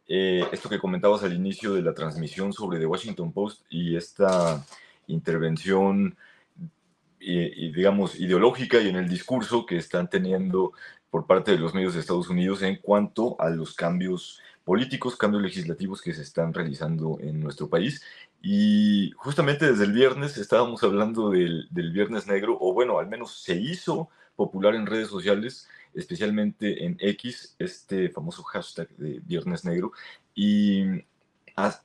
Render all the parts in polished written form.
esto que comentabas al inicio de la transmisión sobre The Washington Post y esta intervención, digamos, ideológica y en el discurso que están teniendo por parte de los medios de Estados Unidos en cuanto a los cambios políticos, cambios legislativos que se están realizando en nuestro país. Y justamente desde el viernes estábamos hablando del Viernes Negro, o bueno, al menos se hizo popular en redes sociales, especialmente en X, este famoso hashtag de Viernes Negro, y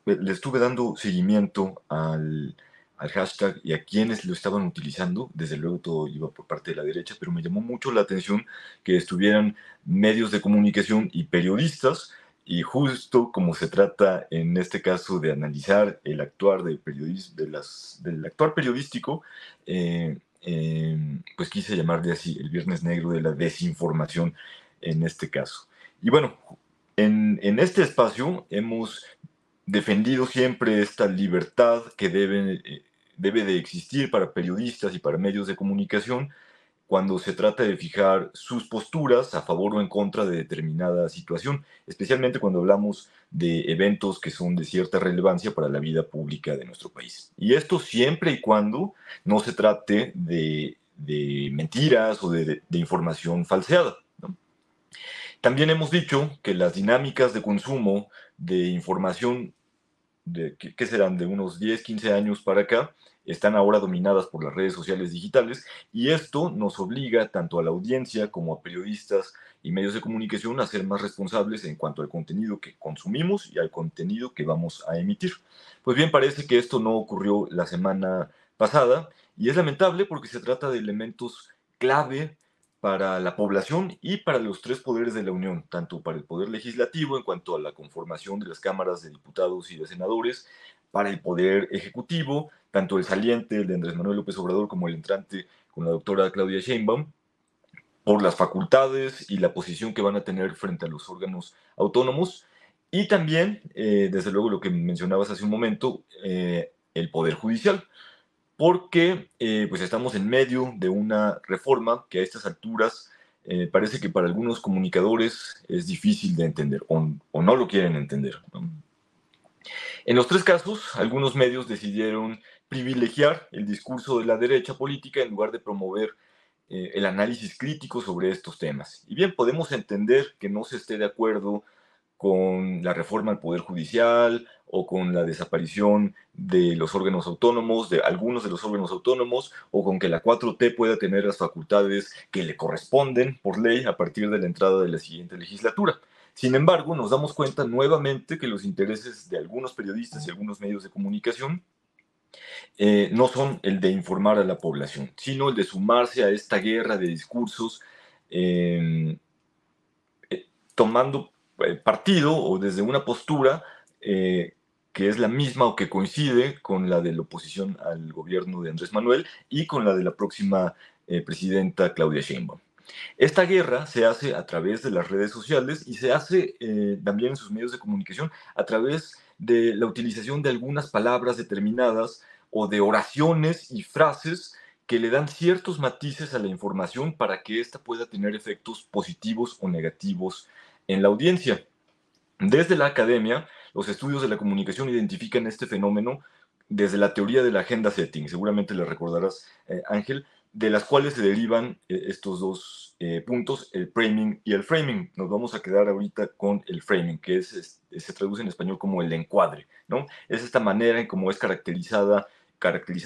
le estuve dando seguimiento al hashtag y a quienes lo estaban utilizando. Desde luego todo iba por parte de la derecha, pero me llamó mucho la atención que estuvieran medios de comunicación y periodistas, y justo como se trata en este caso de analizar el actuar del actuar periodístico, pues quise llamarle así el Viernes Negro de la desinformación en este caso. Y bueno, en este espacio hemos defendido siempre esta libertad que debe de existir para periodistas y para medios de comunicación cuando se trata de fijar sus posturas a favor o en contra de determinada situación, especialmente cuando hablamos de eventos que son de cierta relevancia para la vida pública de nuestro país. Y esto siempre y cuando no se trate de mentiras o de información falseada, ¿no? También hemos dicho que las dinámicas de consumo de información ¿qué serán? De unos 10, 15 años para acá, están ahora dominadas por las redes sociales digitales, y esto nos obliga tanto a la audiencia como a periodistas y medios de comunicación a ser más responsables en cuanto al contenido que consumimos y al contenido que vamos a emitir. Pues bien, parece que esto no ocurrió la semana pasada, y es lamentable porque se trata de elementos clave para la población y para los tres poderes de la Unión, tanto para el poder legislativo en cuanto a la conformación de las cámaras de diputados y de senadores, para el poder ejecutivo, tanto el saliente, el de Andrés Manuel López Obrador, como el entrante con la doctora Claudia Sheinbaum, por las facultades y la posición que van a tener frente a los órganos autónomos, y también, desde luego, lo que mencionabas hace un momento, el Poder Judicial, porque pues estamos en medio de una reforma que a estas alturas parece que para algunos comunicadores es difícil de entender o no lo quieren entender, ¿no? En los tres casos, algunos medios decidieron privilegiar el discurso de la derecha política en lugar de promover el análisis crítico sobre estos temas. Y bien, podemos entender que no se esté de acuerdo con la reforma al Poder Judicial o con la desaparición de los órganos autónomos, de algunos de los órganos autónomos, o con que la 4T pueda tener las facultades que le corresponden por ley a partir de la entrada de la siguiente legislatura. Sin embargo, nos damos cuenta nuevamente que los intereses de algunos periodistas y algunos medios de comunicación no son el de informar a la población, sino el de sumarse a esta guerra de discursos, eh, tomando partido o desde una postura que es la misma o que coincide con la de la oposición al gobierno de Andrés Manuel y con la de la próxima presidenta Claudia Sheinbaum. Esta guerra se hace a través de las redes sociales y se hace también en sus medios de comunicación a través de la utilización de algunas palabras determinadas o de oraciones y frases que le dan ciertos matices a la información para que ésta pueda tener efectos positivos o negativos en la audiencia. Desde la academia, los estudios de la comunicación identifican este fenómeno desde la teoría de la agenda setting, seguramente le recordarás, Ángel, de las cuales se derivan estos dos puntos, el priming y el framing. Nos vamos a quedar ahorita con el framing, que se traduce en español como el encuadre, ¿no? Es esta manera en cómo es caracterizado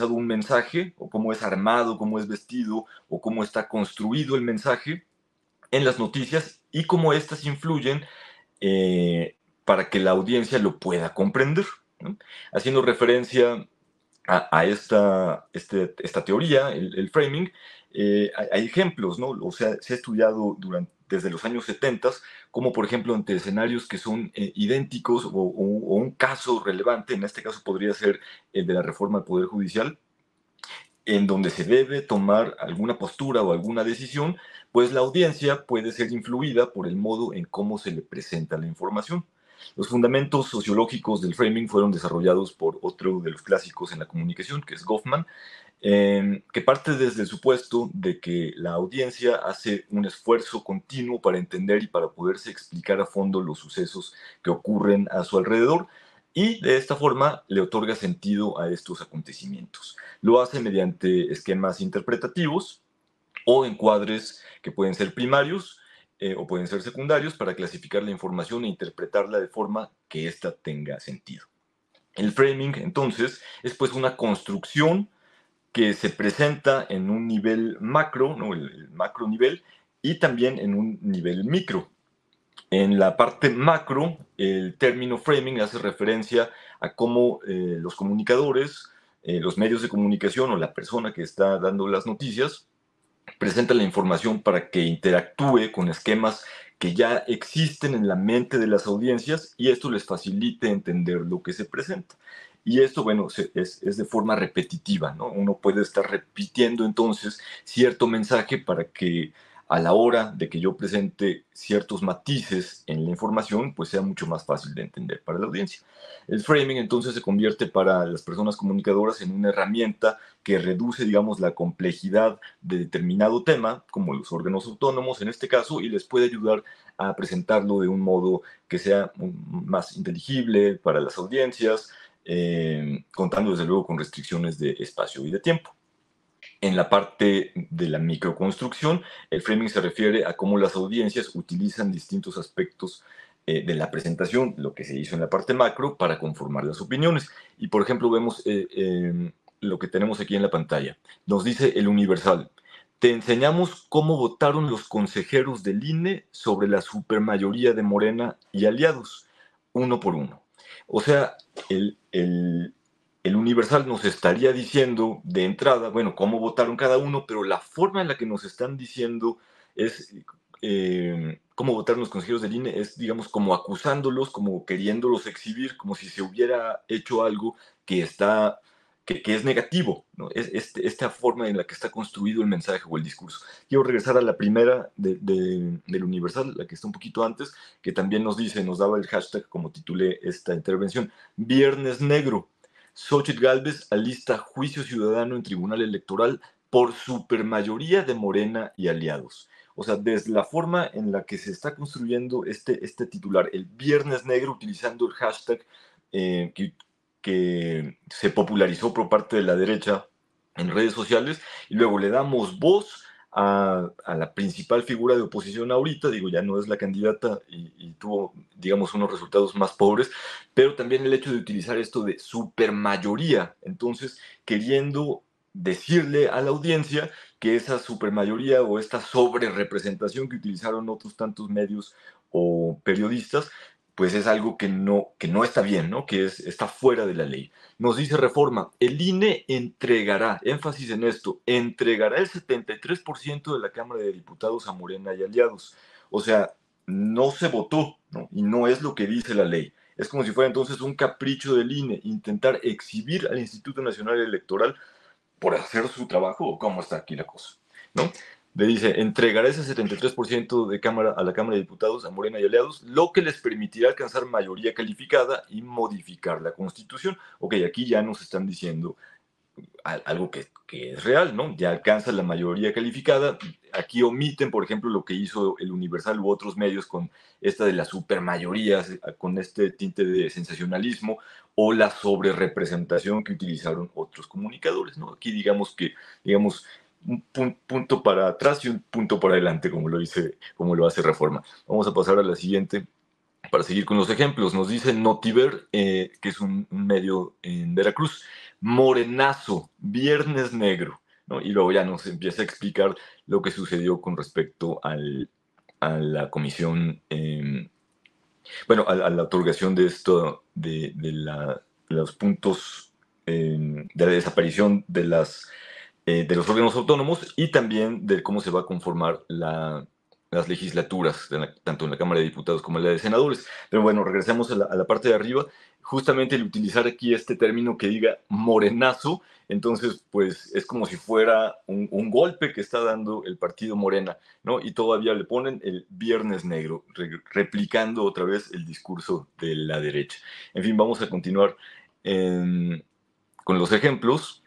un mensaje, o cómo es armado, cómo es vestido, o cómo está construido el mensaje en las noticias y cómo éstas influyen para que la audiencia lo pueda comprender, ¿no? Haciendo referencia a esta teoría, el framing, hay ejemplos, ¿no? O sea, se ha estudiado desde los años 70, como por ejemplo ante escenarios que son idénticos o un caso relevante, en este caso podría ser el de la reforma al Poder Judicial, en donde se debe tomar alguna postura o alguna decisión, pues la audiencia puede ser influida por el modo en cómo se le presenta la información. Los fundamentos sociológicos del framing fueron desarrollados por otro de los clásicos en la comunicación, que es Goffman, que parte desde el supuesto de que la audiencia hace un esfuerzo continuo para entender y para poderse explicar a fondo los sucesos que ocurren a su alrededor, y de esta forma le otorga sentido a estos acontecimientos. Lo hace mediante esquemas interpretativos o encuadres que pueden ser primarios o pueden ser secundarios para clasificar la información e interpretarla de forma que ésta tenga sentido. El framing, entonces, es pues una construcción que se presenta en un nivel macro, ¿no? El macro nivel, y también en un nivel micro. En la parte macro, el término framing hace referencia a cómo los comunicadores, los medios de comunicación o la persona que está dando las noticias presenta la información para que interactúe con esquemas que ya existen en la mente de las audiencias y esto les facilite entender lo que se presenta. Y esto, bueno, es de forma repetitiva, ¿no? Uno puede estar repitiendo entonces cierto mensaje para que a la hora de que yo presente ciertos matices en la información, pues sea mucho más fácil de entender para la audiencia. El framing entonces se convierte para las personas comunicadoras en una herramienta que reduce, digamos, la complejidad de determinado tema, como los órganos autónomos en este caso, y les puede ayudar a presentarlo de un modo que sea más inteligible para las audiencias, contando desde luego con restricciones de espacio y de tiempo. En la parte de la microconstrucción, el framing se refiere a cómo las audiencias utilizan distintos aspectos de la presentación, lo que se hizo en la parte macro, para conformar las opiniones. Y, por ejemplo, vemos lo que tenemos aquí en la pantalla. Nos dice el Universal: te enseñamos cómo votaron los consejeros del INE sobre la supermayoría de Morena y aliados, uno por uno. O sea, el Universal nos estaría diciendo de entrada, bueno, cómo votaron cada uno, pero la forma en la que nos están diciendo es cómo votaron los consejeros del INE, es, digamos, como acusándolos, como queriéndolos exhibir, como si se hubiera hecho algo que está, que es negativo, ¿no? Esta forma en la que está construido el mensaje o el discurso. Quiero regresar a la primera del Universal, la que está un poquito antes, que también nos dice, nos daba el hashtag, como titulé esta intervención, Viernes Negro. Xóchitl Gálvez alista juicio ciudadano en Tribunal Electoral por supermayoría de Morena y aliados. O sea, desde la forma en la que se está construyendo este titular, el Viernes Negro, utilizando el hashtag que se popularizó por parte de la derecha en redes sociales, y luego le damos voz a la principal figura de oposición ahorita, digo, ya no es la candidata y tuvo, digamos, unos resultados más pobres, pero también el hecho de utilizar esto de supermayoría, entonces queriendo decirle a la audiencia que esa supermayoría o esta sobrerepresentación que utilizaron otros tantos medios o periodistas, pues es algo que no está bien, ¿no? Que está fuera de la ley. Nos dice Reforma, el INE entregará, énfasis en esto, entregará el 73% de la Cámara de Diputados a Morena y aliados. O sea, no se votó, ¿no? Y no es lo que dice la ley. Es como si fuera entonces un capricho del INE intentar exhibir al Instituto Nacional Electoral por hacer su trabajo, o cómo está aquí la cosa, ¿no? Le dice, entregará ese 73% de cámara a la Cámara de Diputados, a Morena y aliados, lo que les permitirá alcanzar mayoría calificada y modificar la Constitución. Ok, aquí ya nos están diciendo algo que es real, ¿no? Ya alcanza la mayoría calificada. Aquí omiten, por ejemplo, lo que hizo el Universal u otros medios con esta de las supermayorías, con este tinte de sensacionalismo, o la sobrerepresentación que utilizaron otros comunicadores, ¿no? Aquí digamos, un punto para atrás y un punto para adelante, como lo hace Reforma. Vamos a pasar a la siguiente para seguir con los ejemplos. Nos dice Notiver, que es un medio en Veracruz, Morenazo, Viernes Negro, ¿no? Y luego ya nos empieza a explicar lo que sucedió con respecto a la comisión, bueno, a la otorgación de esto, de los puntos de la desaparición de los órganos autónomos y también de cómo se va a conformar las legislaturas, tanto en la Cámara de Diputados como en la de Senadores. Pero bueno, regresemos a la parte de arriba. Justamente el utilizar aquí este término que diga morenazo, entonces pues es como si fuera un golpe que está dando el partido Morena, ¿no? Y todavía le ponen el Viernes Negro, replicando otra vez el discurso de la derecha. En fin, vamos a continuar con los ejemplos.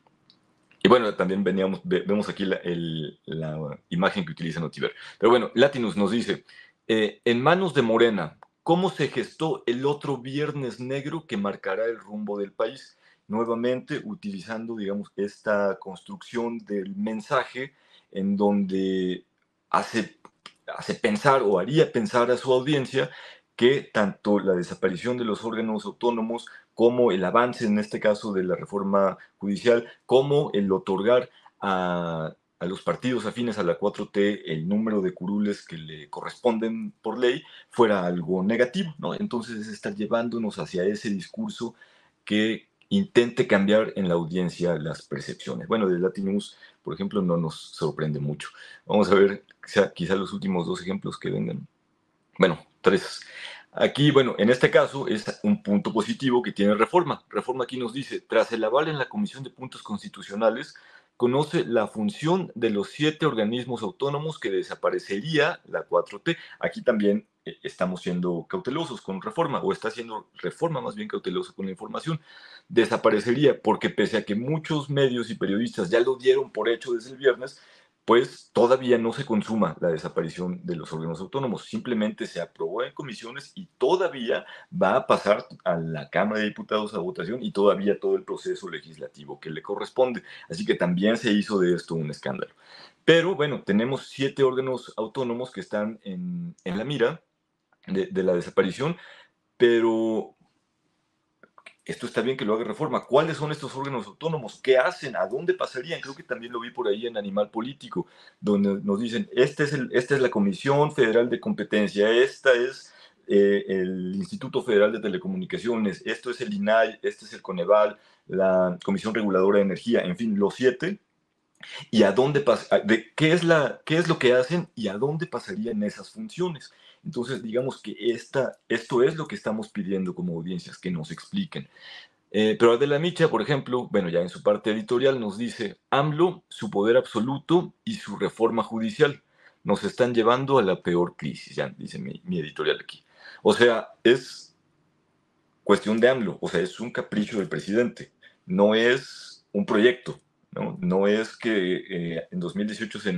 Y bueno, también vemos aquí la imagen que utiliza Notiver. Pero bueno, Latinus nos dice, en manos de Morena, ¿cómo se gestó el otro Viernes Negro que marcará el rumbo del país? Nuevamente utilizando, digamos, esta construcción del mensaje en donde hace, hace pensar o haría pensar a su audiencia que tanto la desaparición de los órganos autónomos como el avance, en este caso, de la reforma judicial, como el otorgar a los partidos afines a la 4T el número de curules que le corresponden por ley, fuera algo negativo, ¿no? Entonces es estar llevándonos hacia ese discurso que intente cambiar en la audiencia las percepciones. Bueno, de Latinus, por ejemplo, no nos sorprende mucho. Vamos a ver quizá los últimos dos ejemplos que vengan. Bueno, tres. Aquí, bueno, en este caso es un punto positivo que tiene Reforma. Reforma aquí nos dice, tras el aval en la Comisión de Puntos Constitucionales, conoce la función de los 7 organismos autónomos que desaparecería la 4T. Aquí también estamos siendo cautelosos con Reforma, o está siendo Reforma más bien cautelosa con la información. Desaparecería porque pese a que muchos medios y periodistas ya lo dieron por hecho desde el viernes, pues todavía no se consuma la desaparición de los órganos autónomos, simplemente se aprobó en comisiones y todavía va a pasar a la Cámara de Diputados a votación y todavía todo el proceso legislativo que le corresponde. Así que también se hizo de esto un escándalo. Pero bueno, tenemos 7 órganos autónomos que están en la mira de la desaparición, pero esto está bien que lo haga Reforma. ¿Cuáles son estos órganos autónomos? ¿Qué hacen? ¿A dónde pasarían? Creo que también lo vi por ahí en Animal Político, donde nos dicen, esta es la Comisión Federal de Competencia, esta es el Instituto Federal de Telecomunicaciones, esto es el INAI, este es el Coneval, la Comisión Reguladora de Energía, en fin, los 7. ¿Y a dónde qué es lo que hacen y a dónde pasarían esas funciones? Entonces, digamos que esto es lo que estamos pidiendo como audiencias, que nos expliquen. Pero Adela Micha, por ejemplo, bueno, ya en su parte editorial nos dice, AMLO, su poder absoluto y su reforma judicial nos están llevando a la peor crisis, ya dice mi editorial aquí. O sea, es cuestión de AMLO, o sea, es un capricho del presidente, no es un proyecto, ¿no? No es que en 2018 se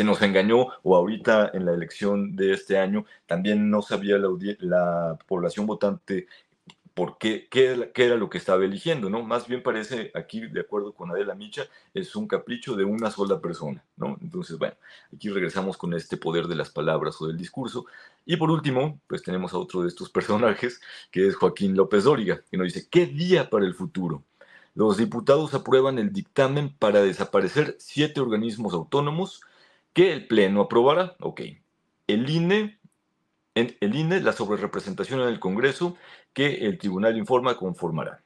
nos engañó o ahorita en la elección de este año también no sabía la población votante por qué era lo que estaba eligiendo, ¿no? Más bien parece, aquí, de acuerdo con Adela Micha, es un capricho de una sola persona, ¿no? Entonces, bueno, aquí regresamos con este poder de las palabras o del discurso. Y por último, pues tenemos a otro de estos personajes, que es Joaquín López Dóriga, que nos dice, ¿qué día para el futuro? Los diputados aprueban el dictamen para desaparecer 7 organismos autónomos que el Pleno aprobará. Ok. El INE el INE, la sobrerepresentación en el Congreso, que el tribunal informa confirmará,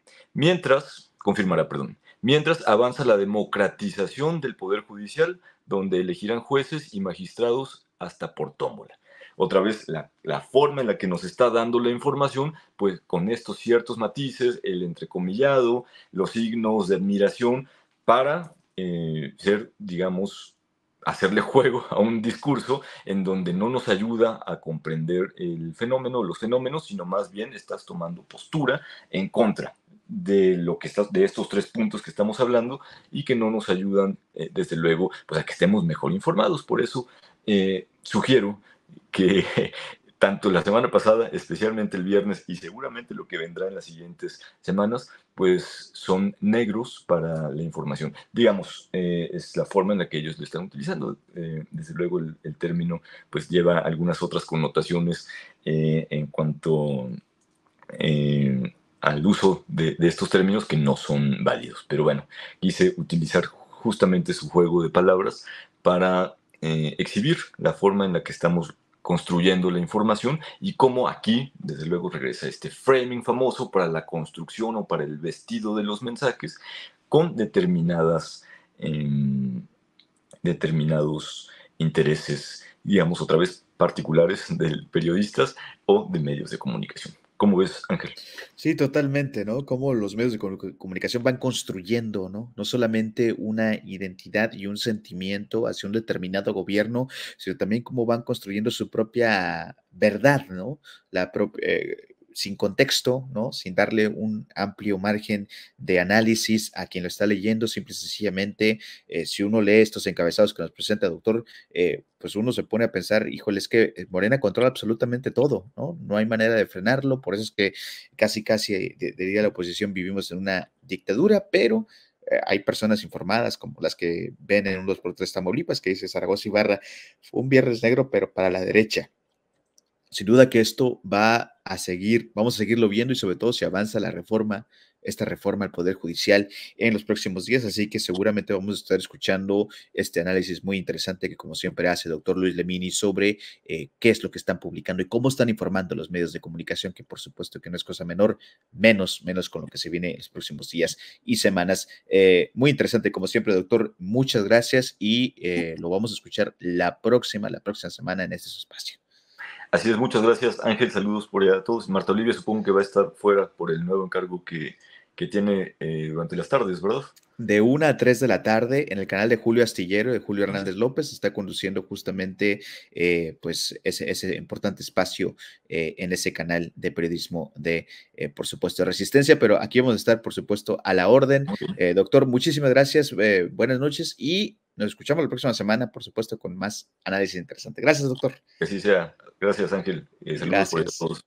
perdón. Mientras avanza la democratización del Poder Judicial, donde elegirán jueces y magistrados hasta por tómbola. Otra vez, la forma en la que nos está dando la información, pues con estos ciertos matices, el entrecomillado, los signos de admiración, para ser, digamos, hacerle juego a un discurso en donde no nos ayuda a comprender el fenómeno, los fenómenos, sino más bien estás tomando postura en contra de de estos 3 puntos que estamos hablando y que no nos ayudan, desde luego, pues a que estemos mejor informados. Por eso sugiero que tanto la semana pasada, especialmente el viernes, y seguramente lo que vendrá en las siguientes semanas, pues son negros para la información. Digamos, es la forma en la que ellos lo están utilizando. Desde luego el término pues lleva algunas otras connotaciones en cuanto al uso de estos términos que no son válidos. Pero bueno, quise utilizar justamente su juego de palabras para exhibir la forma en la que estamos construyendo la información y cómo aquí, desde luego, regresa este framing famoso para la construcción o para el vestido de los mensajes con determinados intereses, digamos otra vez, particulares de periodistas o de medios de comunicación. ¿Cómo ves, Ángel? Sí, totalmente, ¿no? Cómo los medios de comunicación van construyendo, ¿no? No solamente una identidad y un sentimiento hacia un determinado gobierno, sino también cómo van construyendo su propia verdad, ¿no? Sin contexto, ¿no? Sin darle un amplio margen de análisis a quien lo está leyendo, simple y sencillamente, si uno lee estos encabezados que nos presenta el doctor, pues uno se pone a pensar, híjole, es que Morena controla absolutamente todo, ¿no? No hay manera de frenarlo, por eso es que casi diría la oposición, vivimos en una dictadura, pero hay personas informadas como las que ven en un 2x3 Tamaulipas, que dice Zaragoza Ibarra, fue un viernes negro, pero para la derecha. Sin duda que esto va a seguir, vamos a seguirlo viendo y sobre todo si avanza la reforma, esta reforma al Poder Judicial en los próximos días, así que seguramente vamos a estar escuchando este análisis muy interesante que como siempre hace el doctor Luis Lemini sobre qué es lo que están publicando y cómo están informando los medios de comunicación, que por supuesto que no es cosa menor, menos con lo que se viene en los próximos días y semanas. Muy interesante como siempre, doctor, muchas gracias y lo vamos a escuchar la próxima semana en este espacio. Así es, muchas gracias, Ángel. Saludos por allá a todos. Marta Olivia supongo que va a estar fuera por el nuevo encargo que tiene durante las tardes, ¿verdad? De 1 a 3 de la tarde en el canal de Julio Astillero, de Julio Hernández López, está conduciendo justamente pues ese importante espacio en ese canal de periodismo de, por supuesto, Resistencia, pero aquí vamos a estar, por supuesto, a la orden. Okay. Doctor, muchísimas gracias, buenas noches y nos escuchamos la próxima semana, por supuesto, con más análisis interesante. Gracias, doctor. Que así sea. Gracias, Ángel. Saludos por allá a Gracias. todos.